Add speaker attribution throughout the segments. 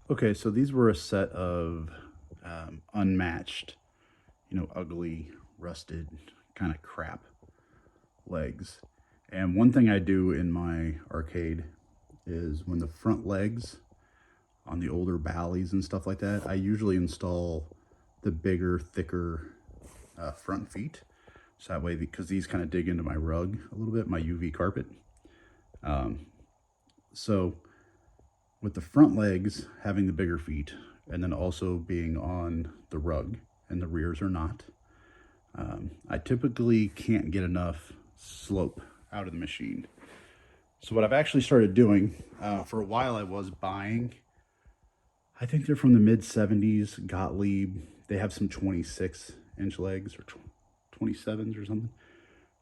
Speaker 1: Okay, so these were a set of unmatched, ugly, rusted kind of crap legs. And one thing I do in my arcade is when the front legs on the older Bally's and stuff like that, I usually install the bigger, thicker front feet. So that way, because these kind of dig into my rug a little bit, my UV carpet. So with the front legs having the bigger feet and then also being on the rug and the rears are not, I typically can't get enough slope out of the machine. So what I've actually started doing, for a while I was buying, I think they're from the mid 70s, Gottlieb. They have some 26-inch legs or 27s or something.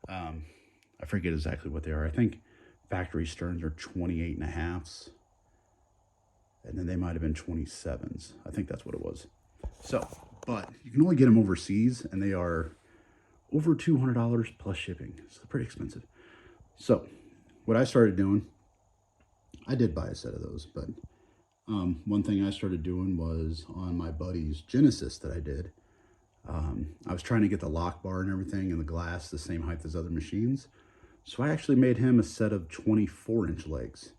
Speaker 1: I forget exactly what they are. I think factory Stearns are 28 and a halves. And then they might have been 27s. I think that's what it was. So, but you can only get them overseas, and they are over $200 plus shipping. So they're pretty expensive. So what I started doing, I did buy a set of those, but one thing I started doing was on my buddy's Genesis that I did. I was trying to get the lock bar and everything and the glass the same height as other machines. So I actually made him a set of 24-inch legs.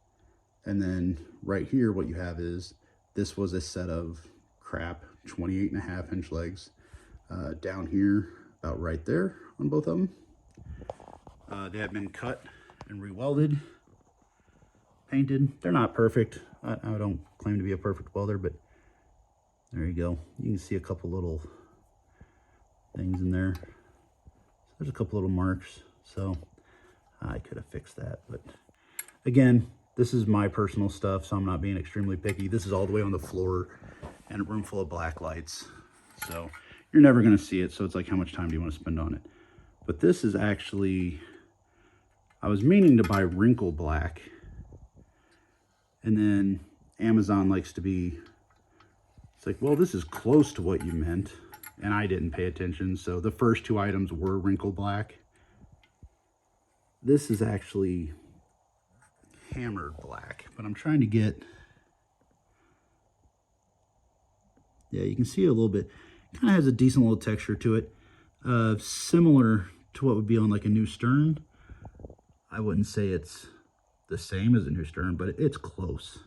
Speaker 1: And then right here, what you have is, this was a set of crap 28.5-inch legs. Down here, about right there on both of them. They have been cut and re-welded, painted. They're not perfect. I don't claim to be a perfect welder, but there you go. You can see a couple little things in there. There's a couple little marks, so I could have fixed that. But again, this is my personal stuff, so I'm not being extremely picky. This is all the way on the floor and a room full of black lights. So you're never gonna see it, so it's like, how much time do you want to spend on it? But this is actually, I was meaning to buy wrinkle black, and then Amazon likes to be, it's like, well, this is close to what you meant, and I didn't pay attention. So the first two items were wrinkle black. This is actually hammered black, but I'm trying to get, yeah, you can see a little bit, kind of has a decent little texture to it, similar to what would be on like a new Stern. I wouldn't say it's the same as a new Stern, but it's close.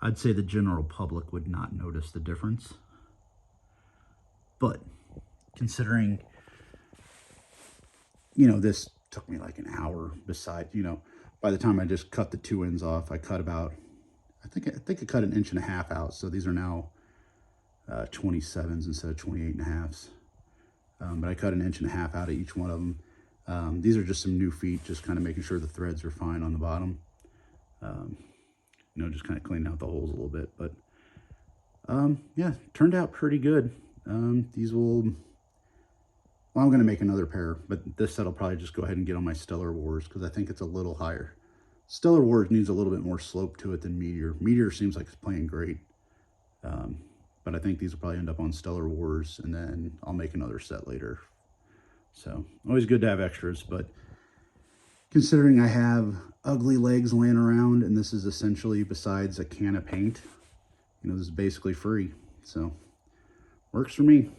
Speaker 1: I'd say the general public would not notice the difference, but considering, this took me like an hour, besides, by the time I just cut the two ends off, I cut about, I think I cut 1.5 inches out. So these are now 27s instead of 28.5s. But I cut 1.5 inches out of each one of them. These are just some new feet, just kind of making sure the threads are fine on the bottom. Just kind of cleaning out the holes a little bit. But yeah, turned out pretty good. These will, well, I'm going to make another pair, but this set will probably just go ahead and get on my Stellar Wars, because I think it's a little higher. Stellar Wars needs a little bit more slope to it than Meteor. Meteor seems like it's playing great. But I think these will probably end up on Stellar Wars, and then I'll make another set later. So always good to have extras, but considering I have ugly legs laying around, and this is essentially, besides a can of paint, this is basically free. So works for me.